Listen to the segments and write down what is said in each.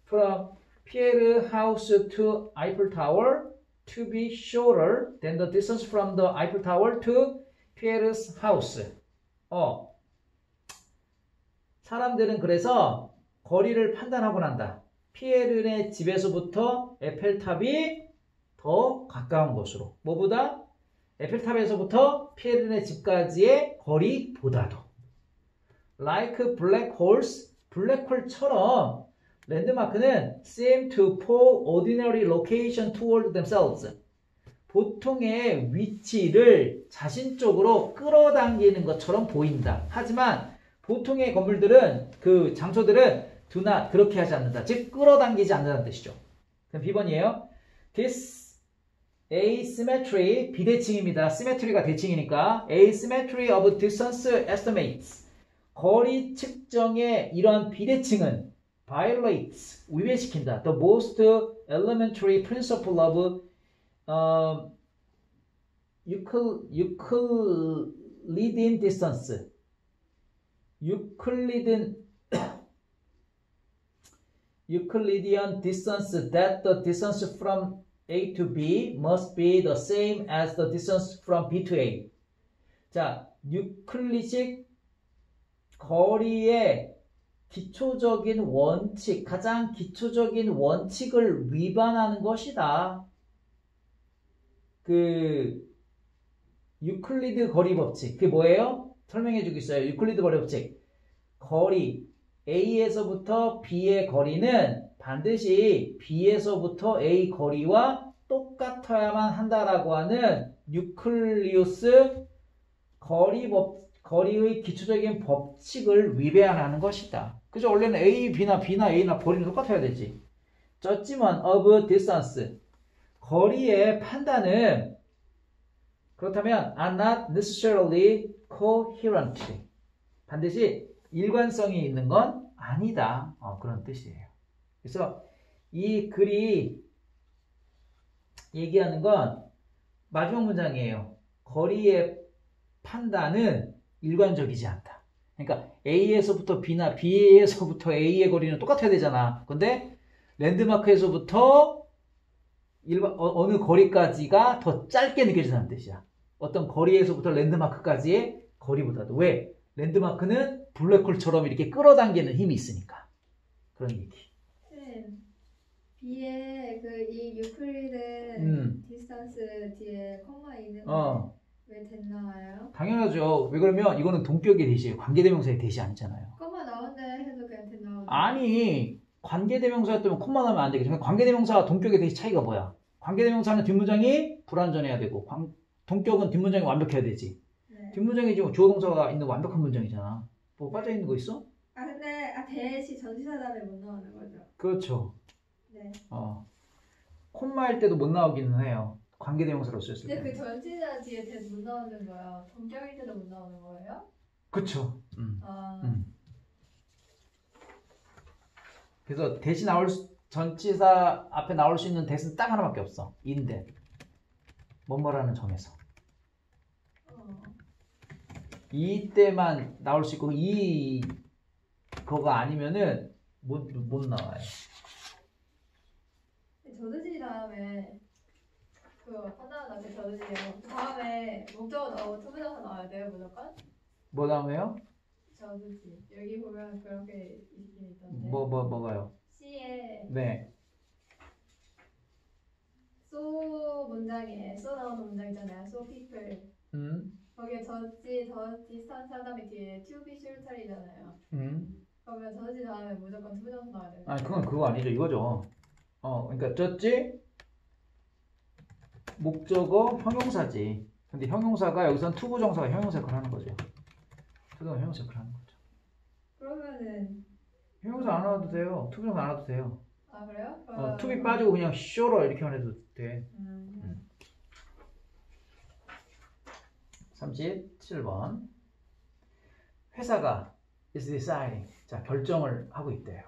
from Pierre house to Eiffel Tower to be shorter than the distance from the Eiffel Tower to Pierre's house. 사람들은 그래서 거리를 판단하고 난다. 피에르의 집에서부터 에펠탑이 더 가까운 것으로. 뭐보다? 에펠탑에서부터 피에르의 집까지의 거리보다도. Like black holes, 블랙홀처럼 랜드마크는 seem to pull ordinary location toward themselves. 보통의 위치를 자신 쪽으로 끌어당기는 것처럼 보인다. 하지만 보통의 건물들은, 그 장소들은 do not, 그렇게 하지 않는다. 즉 끌어당기지 않는다는 뜻이죠. 그럼 B번이에요. This asymmetry, 비대칭입니다. symmetry가 대칭이니까 asymmetry of distance estimates, 거리 측정의 이런 비대칭은 violates, 위배시킨다. The most elementary principle of Euclidean distance. Euclidean distance, that the distance from A to B must be the same as the distance from B to A. 자, 유클리식 거리의 기초적인 원칙, 가장 기초적인 원칙을 위반하는 것이다. 그 유클리드 거리 법칙, 그게 뭐예요? 설명해 주고 있어요. 유클리드 거리 법칙. 거리 A에서부터 B의 거리는 반드시 B에서부터 A 거리와 똑같아야만 한다라고 하는 유클리우스 거리의 기초적인 법칙을 위배하는 것이다. 그죠? 원래는 A, B나 A나 거리는 똑같아야 되지. Judgment of distance, 거리의 판단은 그렇다면 are not necessarily coherent, 반드시 일관성이 있는 건 아니다. 그런 뜻이에요. 그래서 이 글이 얘기하는 건 마지막 문장이에요. 거리의 판단은 일관적이지 않다. 그러니까 A에서부터 B나 B에서부터 A의 거리는 똑같아야 되잖아. 근데 랜드마크에서부터 어느 거리까지가 더 짧게 느껴진다는 뜻이야. 어떤 거리에서부터 랜드마크까지의 거리보다도. 왜? 랜드마크는 블랙홀처럼 이렇게 끌어당기는 힘이 있으니까. 그런 얘기. B에 이 유클리드 디스턴스 뒤에 콤마 있는 왜 됐나요? 당연하죠. 왜 그러면 이거는 동격의 대시예요. 관계대명사의 대시 아니잖아요. 콤마 나온다 해도 그냥 됐나요? 아니, 관계대명사였다면 콤마 나오면 안 되겠죠. 관계대명사와 동격의 대시 차이가 뭐야? 관계대명사는 뒷문장이 불완전해야 되고 동격은 뒷문장이 완벽해야 되지. 네. 뒷문장이 지금 주어 동사가 있는 완벽한 문장이잖아. 뭐 빠져있는 거 있어? 근데 대시 전치사 다음에 못 나오는 거죠. 그렇죠. 네. 콤마일 때도 못 나오기는 해요. 관계대명사로 쓰였을 때. 근데 그 전치사 뒤에 대시 못 나오는 거야. 동격일 때도 못 나오는 거예요? 그쵸. 그래서 대시 전치사 앞에 나올 수 있는 대시는 딱 하나밖에 없어. 인데. 뭐뭐라는 점에서. 이때만 나올 수 있고 그거가 아니면은 못 나와요. 저드시 다음에 하나 앞에 저드시요. 그 다음에 목적어 나오고 투부정사 나와야 돼요 무조건? 뭐 다음에요? 저드시. 여기 보면 그렇게 있던데. 뭐가요? C에 네. so 문장에 so 나오는 문장 있잖아요. so people. 거기에 더 디스턴스 하다음에 뒤에 to be shorter이잖아요. 그러면 저지 다음에 무조건 투부정사 나와야 돼요. 아니 그거 아니죠. 이거죠. 그러니까 졌지? 목적어 형용사지. 근데 형용사가 여기서는 투부정사가 형용사 역할을 하는 거죠. 투부정사 형용사 역할을 하는 거죠. 그러면은 형용사 안 와도 돼요. 투부정사 안 와도 돼요. 아 그래요? 투비 빠지고 그냥 shorter 이렇게만 해도 돼. 37번. 회사가 is deciding. 자, 결정을 하고 있대요.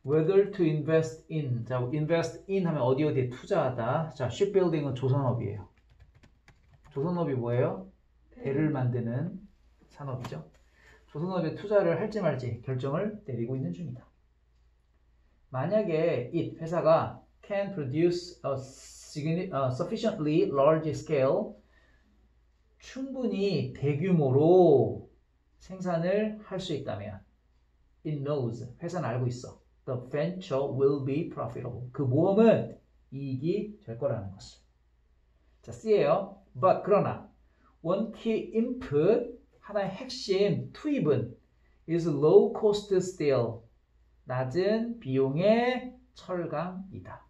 Whether to invest in. 자, invest in 하면 어디에 투자하다. 자, shipbuilding은 조선업이에요. 조선업이 뭐예요? 배를 만드는 산업이죠. 조선업에 투자를 할지 말지 결정을 내리고 있는 중이다. 만약에 회사가 can produce a sufficiently large scale 충분히 대규모로 생산을 할 수 있다면 it knows 회사는 알고 있어 the venture will be profitable 그 모험은 이익이 될 거라는 것을 자 C예요 but 그러나 one key input 하나의 핵심 투입은 is low cost steel 낮은 비용의 철강이다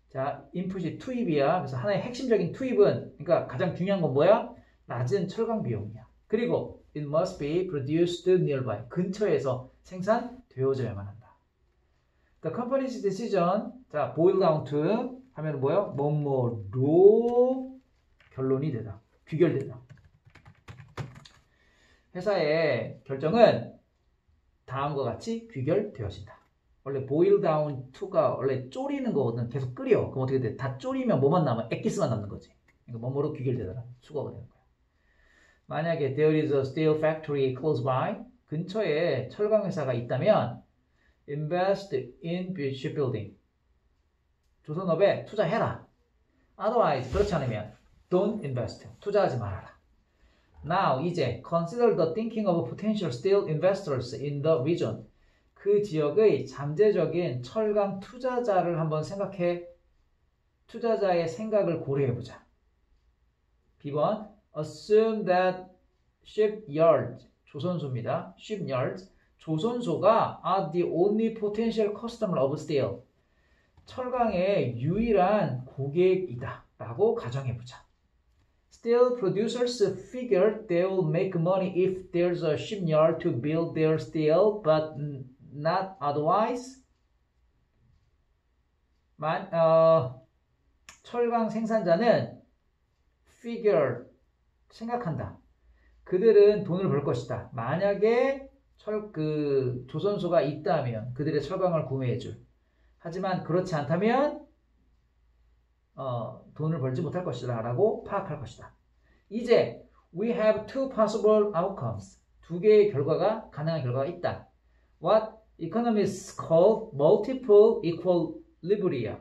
자, 인풋이 투입이야. 그래서 하나의 핵심적인 투입은, 그러니까 가장 중요한 건 뭐야? 낮은 철강 비용이야. 그리고 it must be produced nearby. 근처에서 생산되어져야만 한다. The company's decision, 자, boil down to 하면 뭐야? 뭐뭐로 결론이 되다. 귀결되다. 회사의 결정은 다음과 같이 귀결되어진다. 원래 boil down to가 원래 졸이는 거거든. 계속 끓여. 그럼 어떻게 돼? 다 졸이면 뭐만 남아? 액기스만 남는 거지. 그러니까 뭐뭐로 귀결되더라. 수거가 되는 거야. 만약에 there is a steel factory close by 근처에 철강 회사가 있다면 invest in shipbuilding 조선업에 투자해라. otherwise 그렇지 않으면 don't invest 투자하지 말아라. Now 이제 consider the thinking of potential steel investors in the region 그 지역의 잠재적인 철강 투자자를 한번 생각해 투자자의 생각을 고려해보자. B번 Assume that shipyards 조선소입니다. shipyards 조선소가 are the only potential customer of steel 철강의 유일한 고객이다 라고 가정해보자. Steel producers figure they will make money if there's a shipyard to build their steel but not otherwise. 철강 생산자는 figure 생각한다. 그들은 돈을 벌 것이다. 만약에 조선소가 있다면 그들의 철강을 구매해줄. 하지만 그렇지 않다면 돈을 벌지 못할 것이다 라고 파악할 것이다. 이제 we have two possible outcomes. 두 개의 결과가 가능한 결과가 있다. What economists call multiple equilibria.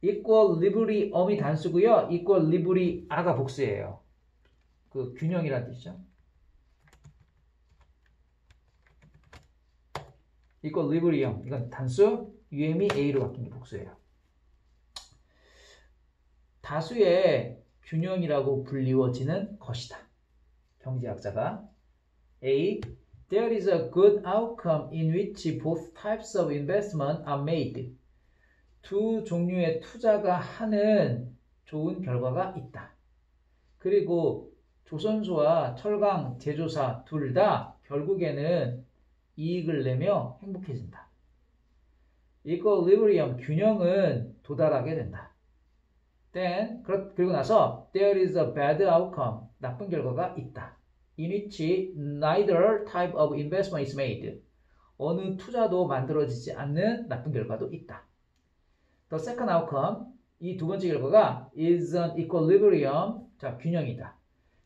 equilibrium이 단수고요. equilibria가 복수예요. 그 균형이라는 뜻이죠. equilibrium 이건 단수, um이 a로 바뀐 게 복수예요. 다수의 균형이라고 불리워지는 것이다. 경제학자가 A. There is a good outcome in which both types of investment are made. 두 종류의 투자가 하는 좋은 결과가 있다. 그리고 조선소와 철강 제조사 둘 다 결국에는 이익을 내며 행복해진다. equilibrium 균형은 도달하게 된다. Then 그리고 나서 there is a bad outcome 나쁜 결과가 있다. In which neither type of investment is made. 어느 투자도 만들어지지 않는 나쁜 결과도 있다. The second outcome 이 두 번째 결과가 is an equilibrium 자 균형이다.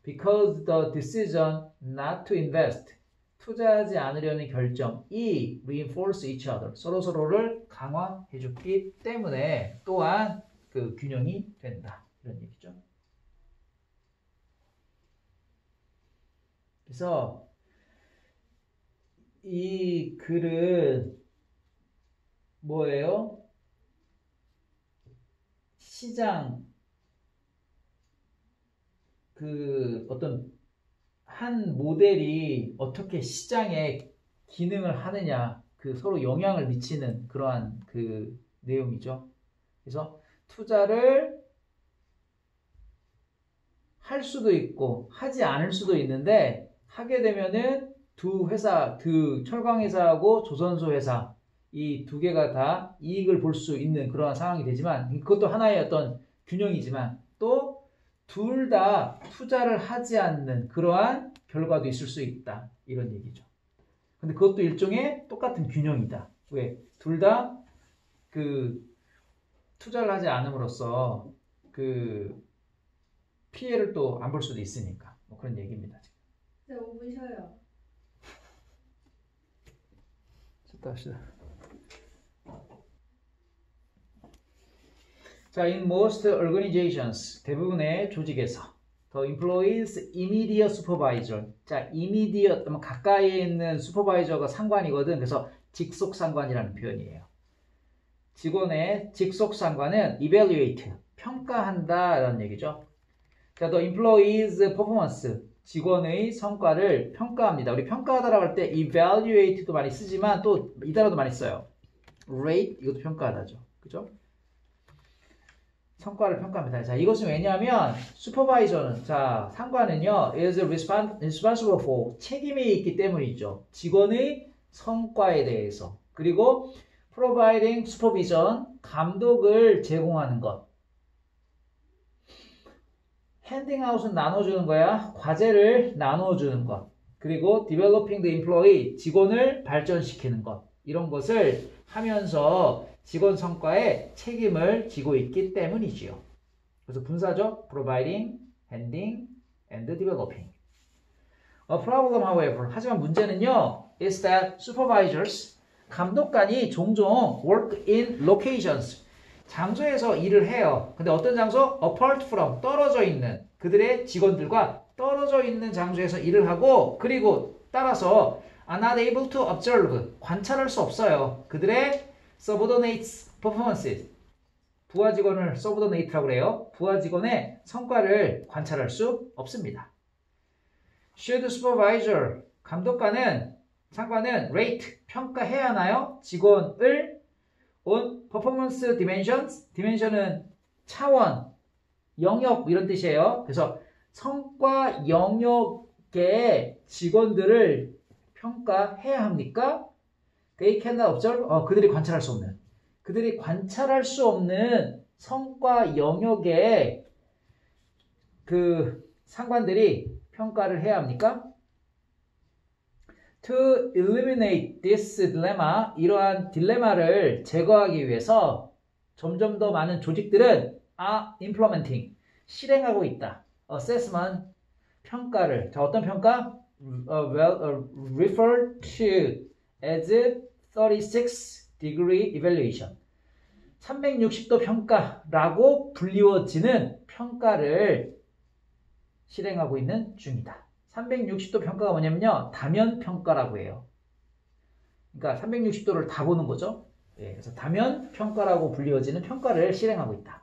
Because the decision not to invest 투자하지 않으려는 결정이 reinforce each other 서로서로를 강화해주기 때문에 또한 그 균형이 된다. 이런 얘기죠. 그래서 이 글은 뭐예요? 시장 그 어떤 한 모델이 어떻게 시장에 기능을 하느냐 그 서로 영향을 미치는 그러한 그 내용이죠. 그래서 투자를 할 수도 있고 하지 않을 수도 있는데 하게 되면은 두 회사, 그 철강 회사하고 조선소 회사 이 두 개가 다 이익을 볼 수 있는 그러한 상황이 되지만 그것도 하나의 어떤 균형이지만 또 둘 다 투자를 하지 않는 그러한 결과도 있을 수 있다 이런 얘기죠. 근데 그것도 일종의 똑같은 균형이다. 왜? 둘 다 그 투자를 하지 않음으로써 그 피해를 또 안 볼 수도 있으니까 뭐 그런 얘기입니다. 네, 5분 쉬어요. 좋다. 다시. 자, in most organizations, 대부분의 조직에서 the employees immediate supervisor. 자, immediate 하면 가까이에 있는 슈퍼바이저가 상관이거든. 그래서 직속 상관이라는 표현이에요. 직원의 직속 상관은 evaluate, 평가한다 라는 얘기죠. 자, the employees performance, 직원의 성과를 평가합니다. 우리 평가하다라고 할 때 evaluate도 많이 쓰지만 또 이 단어도 많이 써요. rate, 이것도 평가하다죠. 그죠? 성과를 평가합니다. 자, 이것은 왜냐하면 슈퍼바이저는, 자, 상관은요, is responsible for, 책임이 있기 때문이죠. 직원의 성과에 대해서. 그리고 providing supervision, 감독을 제공하는 것. handing out은 나눠주는 거야. 과제를 나눠주는 것. 그리고 developing the employee, 직원을 발전시키는 것. 이런 것을 하면서 직원 성과에 책임을 지고 있기 때문이지요. 그래서 분사죠. providing, handing, and developing. A problem, however, 하지만 문제는요, is that supervisors, 감독관이 종종 work in locations, 장소에서 일을 해요. 근데 어떤 장소? apart from, 떨어져 있는, 그들의 직원들과 떨어져 있는 장소에서 일을 하고, 그리고 따라서 are not able to observe, 관찰할 수 없어요. 그들의 subordinates performances, 부하 직원을 subordinate라고 그래요. 부하 직원의 성과를 관찰할 수 없습니다. Should supervisor, 감독관은, 상관은 rate, 평가해야 하나요? 직원을 on performance dimensions, dimension은 차원, 영역 이런 뜻이에요. 그래서 성과 영역의 직원들을 평가해야 합니까? They cannot observe, 그들이 관찰할 수 없는, 그들이 관찰할 수 없는 성과 영역에 그 상관들이 평가를 해야 합니까? To eliminate this dilemma, 이러한 딜레마를 제거하기 위해서 점점 더 많은 조직들은 are implementing, 실행하고 있다. assessment, 평가를. 자, 어떤 평가? referred to as 36-degree evaluation. 360도 평가라고 불리워지는 평가를 실행하고 있는 중이다. 360도 평가가 뭐냐면요, 다면 평가라고 해요. 그러니까 360도를 다 보는 거죠. 예, 그래서 다면 평가라고 불리워지는 평가를 실행하고 있다.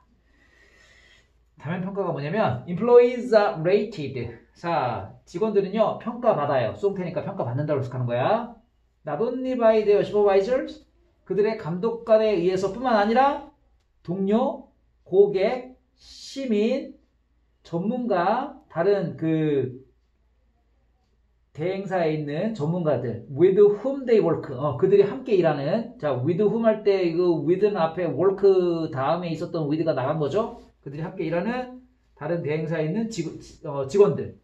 다면 평가가 뭐냐면 employees are rated. 자, 직원들은요 평가받아요. 수동태니까 평가받는다고 해석하는 거야. Not only by their supervisors, 그들의 감독관에 의해서 뿐만 아니라 동료, 고객, 시민, 전문가, 다른 그 대행사에 있는 전문가들, with whom they work, 그들이 함께 일하는, 자, with whom 할 때 이거 with는 앞에 work 다음에 있었던 with가 나간 거죠. 그들이 함께 일하는 다른 대행사에 있는 직원들,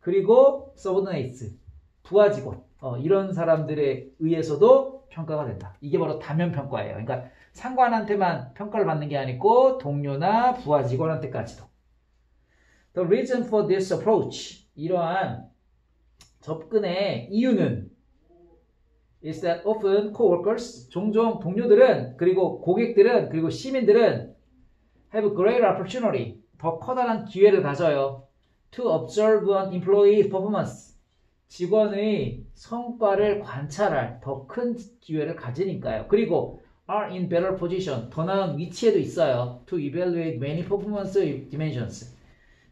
그리고 subordinates, 부하 직원, 이런 사람들에 의해서도 평가가 된다. 이게 바로 다면 평가예요. 그러니까 상관한테만 평가를 받는 게 아니고 동료나 부하 직원한테까지도. The reason for this approach, 이러한 접근의 이유는 is that often coworkers, 종종 동료들은, 그리고 고객들은, 그리고 시민들은 have greater opportunity, 더 커다란 기회를 가져요. to observe an employee's performance, 직원의 성과를 관찰할 더 큰 기회를 가지니까요. 그리고 are in better position, 더 나은 위치에도 있어요. to evaluate many performance dimensions,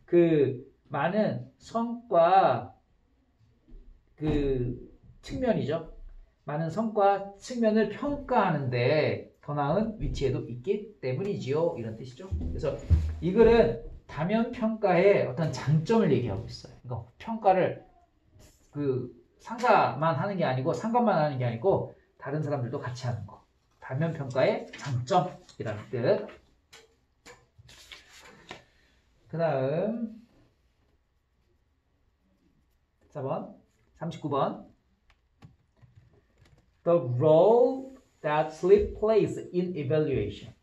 그 많은 성과 그 측면이죠. 많은 성과 측면을 평가하는데 더 나은 위치에도 있기 때문이지요. 이런 뜻이죠. 그래서 이 글은 다면 평가의 어떤 장점을 얘기하고 있어요. 그러니까 평가를 그 상사만 하는 게 아니고 상관만 하는 게 아니고 다른 사람들도 같이 하는 거. 다면 평가의 장점이라는 뜻. 그 다음 4번 39번 The role that sleep plays in evaluation.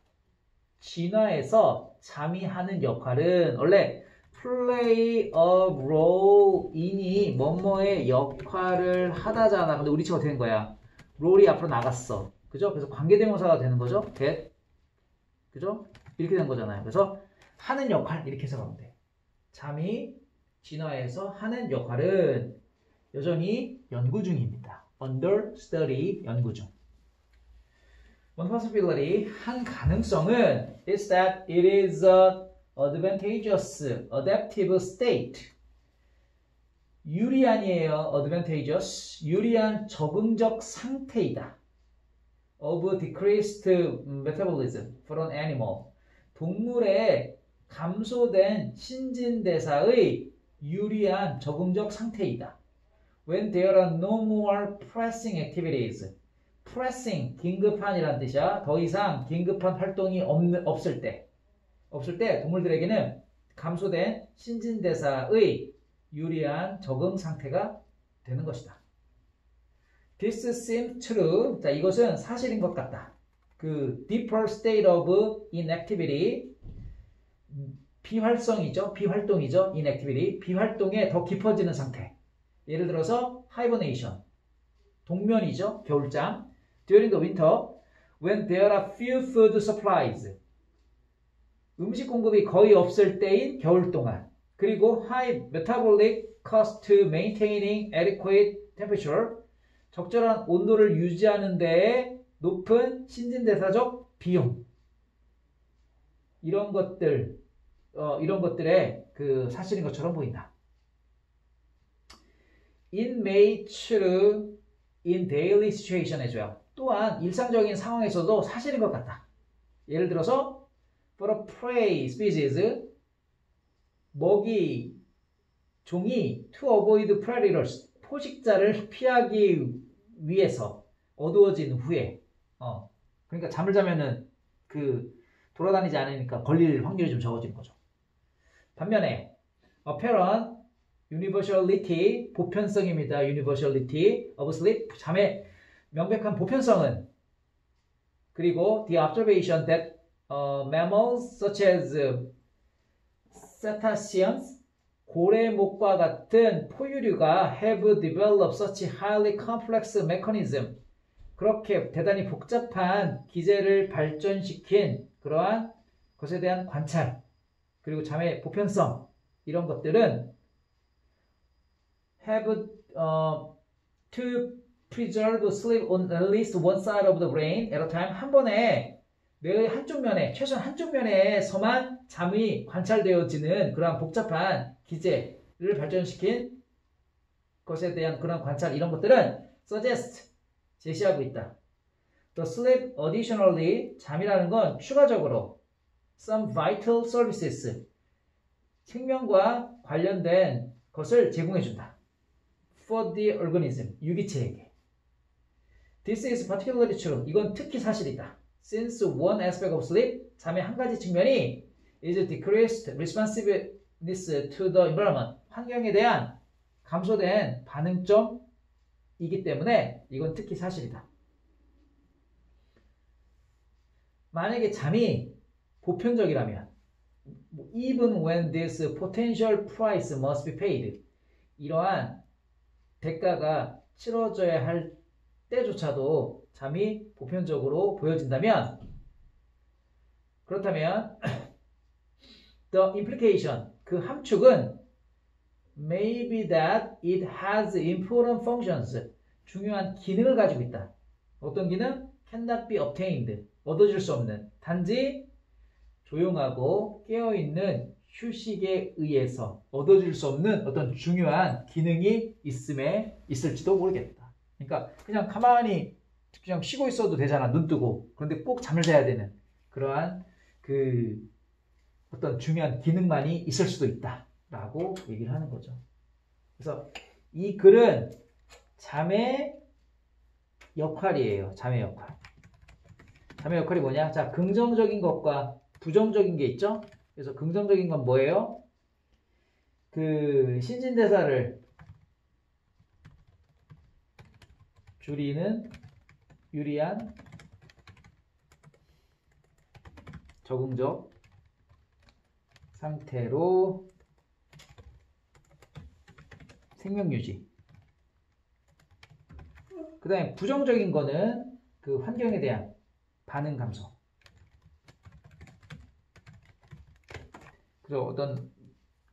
진화에서 잠이 하는 역할은 원래 play a role in이 뭐뭐의 역할을 하다잖아. 근데 우리 친구가 된 거야. 롤이 앞으로 나갔어. 그죠? 그래서 관계대명사가 되는 거죠. get. 그죠? 이렇게 된 거잖아요. 그래서 하는 역할 이렇게 해석하면 돼. 잠이 진화해서 하는 역할은 여전히 연구 중입니다. under study 연구 중. One possibility 한 가능성은 is that it is a advantageous adaptive state. 유리한이에요. advantageous 유리한 적응적 상태이다. of decreased metabolism for an animal. 동물의 감소된 신진대사의 유리한 적응적 상태이다. When there are no more pressing activities. pressing, 긴급한이란 뜻이야. 더 이상 긴급한 활동이 없을 때. 없을 때 동물들에게는 감소된 신진대사의 유리한 적응 상태가 되는 것이다. This seems true. 자, 이것은 사실인 것 같다. 그 deeper state of inactivity. 비활성이죠. 비활동이죠. inactivity. 비활동에 더 깊어지는 상태. 예를 들어서 hibernation. 동면이죠. 겨울잠. During the winter, when there are few food supplies. 음식 공급이 거의 없을 때인 겨울 동안. 그리고 high metabolic cost to maintaining adequate temperature. 적절한 온도를 유지하는 데에 높은 신진대사적 비용. 이런 것들의 그 사실인 것처럼 보인다. It may true in daily situation as well. 또한 일상적인 상황에서도 사실인 것 같다. 예를 들어서 for a prey species 먹이 종이 to avoid predators 포식자를 피하기 위해서 어두워진 후에 그러니까 잠을 자면은 그 돌아다니지 않으니까 걸릴 확률이 좀 적어지는 거죠. 반면에 apparent universality 보편성입니다. universality of sleep 잠의 명백한 보편성은 그리고 the observation that mammals such as cetaceans 고래목과 같은 포유류가 have developed such highly complex mechanism 그렇게 대단히 복잡한 기제를 발전시킨 그러한 것에 대한 관찰 그리고 잠의 보편성 이런 것들은 have to preserve sleep on at least one side of the brain at a time 한 번에 뇌의 한쪽 면에 최소한 한쪽 면에서만 잠이 관찰되어지는 그러한 복잡한 기제를 발전시킨 것에 대한 그런 관찰 이런 것들은 suggest 제시하고 있다. The sleep additionally 잠이라는 건 추가적으로 some vital services 생명과 관련된 것을 제공해준다. For the organism 유기체에게. This is particularly true. 이건 특히 사실이다. Since one aspect of sleep 잠의 한 가지 측면이 is decreased responsiveness to the environment 환경에 대한 감소된 반응점이기 때문에 이건 특히 사실이다. 만약에 잠이 보편적이라면 even when this potential price must be paid 이러한 대가가 치러져야 할 때조차도 잠이 보편적으로 보여진다면 그렇다면 the implication 그 함축은 may be that it has important functions 중요한 기능을 가지고 있다. 어떤 기능? cannot be obtained 얻어질 수 없는 단지 조용하고 깨어있는 휴식에 의해서 얻어질 수 없는 어떤 중요한 기능이 있을지도 모르겠다. 그러니까 그냥 가만히 그냥 쉬고 있어도 되잖아. 눈 뜨고. 그런데 꼭 잠을 자야 되는 그러한 그 어떤 중요한 기능만이 있을 수도 있다. 라고 얘기를 하는 거죠. 그래서 이 글은 잠의 역할이에요. 잠의 역할. 잠의 역할이 뭐냐? 자, 긍정적인 것과 부정적인 게 있죠? 그래서 긍정적인 건 뭐예요? 그 신진대사를 줄이는 유리한 적응적 상태로 생명유지. 그 그 다음에 부정적인 거는 그 환경에 대한 반응 감소. 그래서 어떤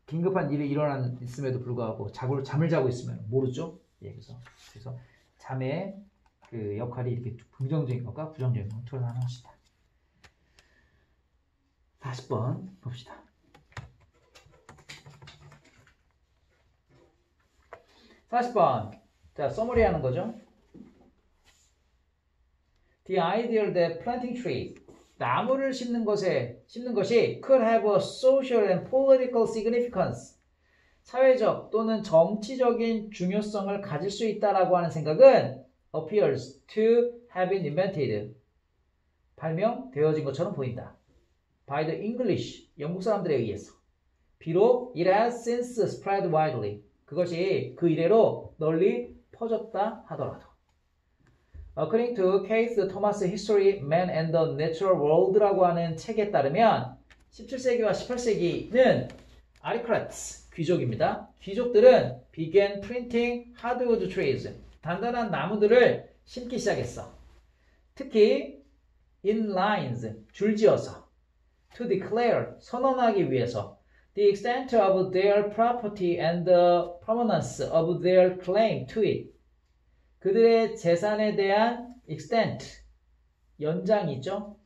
긴급한 일이 있음에도 불구하고 잠을 자고 있으면 모르죠. 예, 그래서 잠의 그 역할이 이렇게 긍정적인 것과 부정적인 것 드러나는 것이다. 40번 봅시다. 40번. 자, 서머리 하는 거죠. The idea that planting trees, 나무를 심는 것이 could have a social and political significance, 사회적 또는 정치적인 중요성을 가질 수 있다라고 하는 생각은 appears to have been invented, 발명되어진 것처럼 보인다. by the English, 영국 사람들에 의해서. 비록 it has since spread widely, 그것이 그 이래로 널리 퍼졌다 하더라도. According to Keith Thomas' History, Man and the Natural World라고 하는 책에 따르면 17세기와 18세기는 아리스토크라트스, 귀족입니다. 귀족들은 began printing hardwood trees, 단단한 나무들을 심기 시작했어. 특히 in lines, 줄지어서 to declare, 선언하기 위해서 the extent of their property and the permanence of their claim to it, 그들의 재산에 대한 extent, 연장이죠.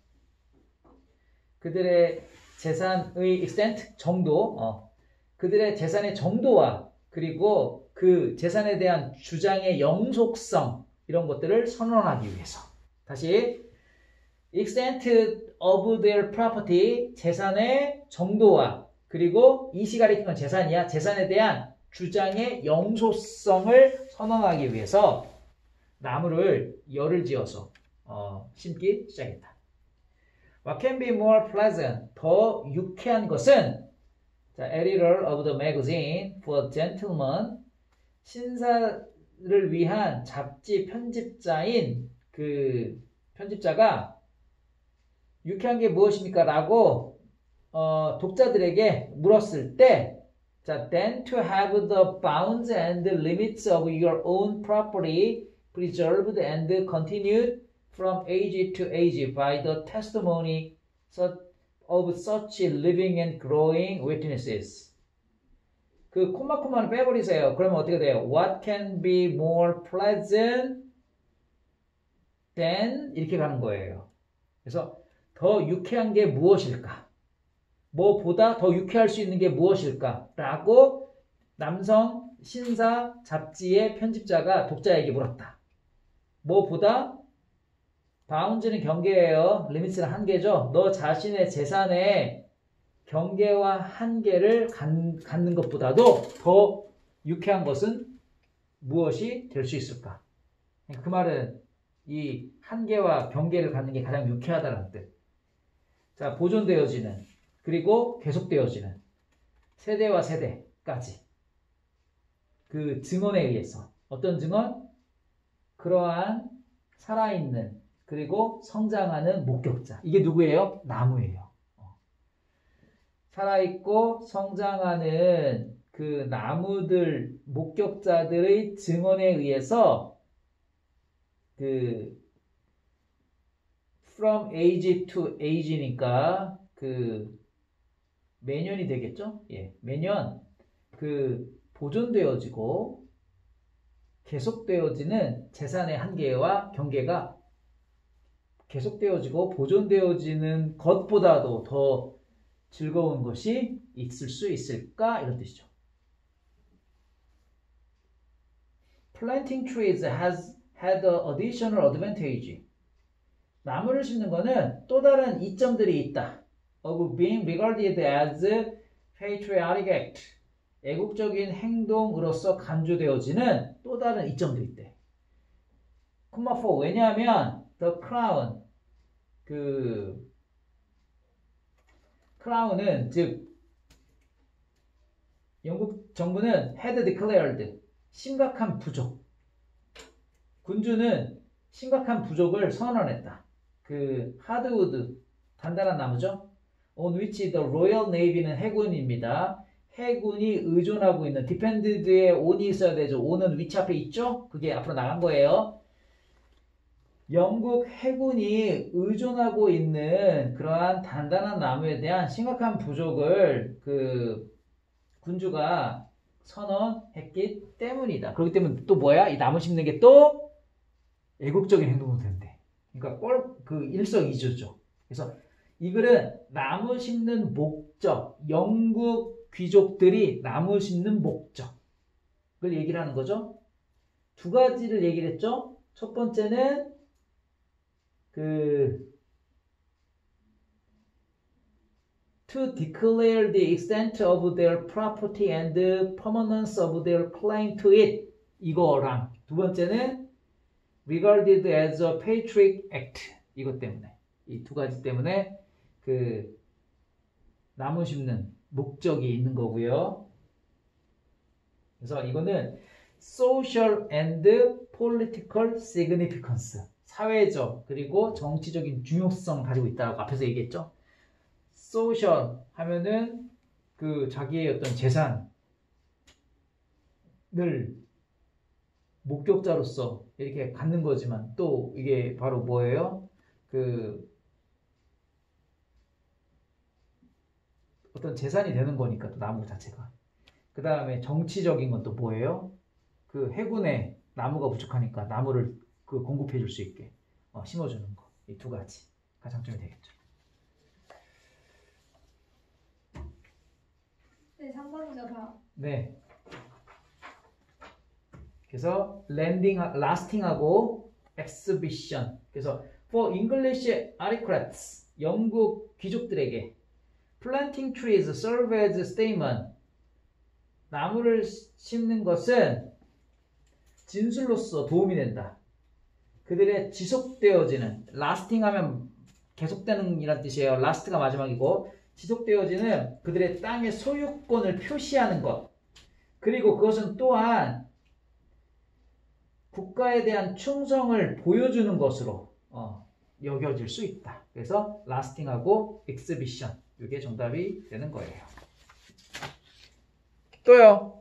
그들의 재산의 extent, 정도, 그들의 재산의 정도와 그리고 그 재산에 대한 주장의 영속성, 이런 것들을 선언하기 위해서. 다시 extent of their property, 재산의 정도와 그리고 이시 가리킨 건 재산이야. 재산에 대한 주장의 영속성을 선언하기 위해서 나무를 열을 지어서 심기 시작했다. What can be more pleasant? 더 유쾌한 것은, 자, editor of the magazine for gentlemen, 신사를 위한 잡지 편집자인 그 편집자가 유쾌한 게 무엇입니까? 라고 독자들에게 물었을 때, 자, then to have the bounds and the limits of your own property preserved and continued from age to age by the testimony of such living and growing witnesses. 그 콤마를 빼버리세요. 그러면 어떻게 돼요? What can be more pleasant than, 이렇게 가는 거예요. 그래서 더 유쾌한 게 무엇일까? 뭐보다 더 유쾌할 수 있는 게 무엇일까? 라고 남성 신사 잡지의 편집자가 독자에게 물었다. 뭐보다, 바운즈는 경계예요. 리미트는 한계죠. 너 자신의 재산의 경계와 한계를 갖는 것보다도 더 유쾌한 것은 무엇이 될 수 있을까? 그 말은 이 한계와 경계를 갖는 게 가장 유쾌하다는 뜻. 자, 보존되어지는, 그리고 계속되어지는 세대와 세대까지 그 증언에 의해서. 어떤 증언? 그러한 살아있는 그리고 성장하는 목격자. 이게 누구예요? 나무예요. 살아있고 성장하는 그 나무들, 목격자들의 증언에 의해서 그 from age to age니까 그 매년이 되겠죠? 예, 매년 그 보존되어지고 계속되어지는 재산의 한계와 경계가 계속되어지고 보존되어지는 것보다도 더 즐거운 것이 있을 수 있을까? 이런 뜻이죠. Planting trees has had an additional advantage. 나무를 심는 거는 또 다른 이점들이 있다. Of being regarded as patriotic act. 애국적인 행동으로서 간주되어지는 또 다른 이점들이 있대. 콤마 4. 왜냐하면 the crown, 그 크라운은, 즉 영국 정부는 had declared, 심각한 부족, 군주는 심각한 부족을 선언했다. 그 하드우드, 단단한 나무죠. on which the Royal Navy는 해군입니다. 해군이 의존하고 있는, depended에 on이 있어야 되죠. on은 which 앞에 있죠? 그게 앞으로 나간 거예요. 영국 해군이 의존하고 있는 그러한 단단한 나무에 대한 심각한 부족을 그 군주가 선언했기 때문이다. 그렇기 때문에 또 뭐야? 이 나무 심는 게 또 애국적인 행동으로 된대. 그러니까 그 일석이조죠. 그래서 이 글은 나무 심는 목적, 영국 귀족들이 나무 심는 목적을 얘기를 하는 거죠. 두 가지를 얘기를 했죠. 첫 번째는 to declare the extent of their property and the permanence of their claim to it. 이거랑 두 번째는 regarded as a patriotic act. 이것 때문에 이 두 가지 때문에 그 나무 심는 목적이 있는 거고요. 그래서 이거는 social and political significance. 사회적 그리고 정치적인 중요성을 가지고 있다고 앞에서 얘기했죠. social 하면은 그 자기의 어떤 재산을 목격자로서 이렇게 갖는 거지만 또 이게 바로 뭐예요? 그 어떤 재산이 되는 거니까 또 나무 자체가. 그 다음에 정치적인 건 또 뭐예요? 그 해군에 나무가 부족하니까 나무를 그 공급해 줄 수 있게 심어주는 거. 이 두 가지가 장점이 되겠죠. 네, 3번이죠 다. 네. 그래서 lasting하고 exhibition. 그래서 for English aristocrats, 영국 귀족들에게 planting trees serve as stamen. 나무를 심는 것은 진술로서 도움이 된다. 그들의 지속되어지는, lasting 하면 계속되는 이란 뜻이에요. last가 마지막이고 지속되어지는 그들의 땅의 소유권을 표시하는 것. 그리고 그것은 또한 국가에 대한 충성을 보여주는 것으로 여겨질 수 있다. 그래서 lasting하고 exhibition. 이게 정답이 되는 거예요. 또요.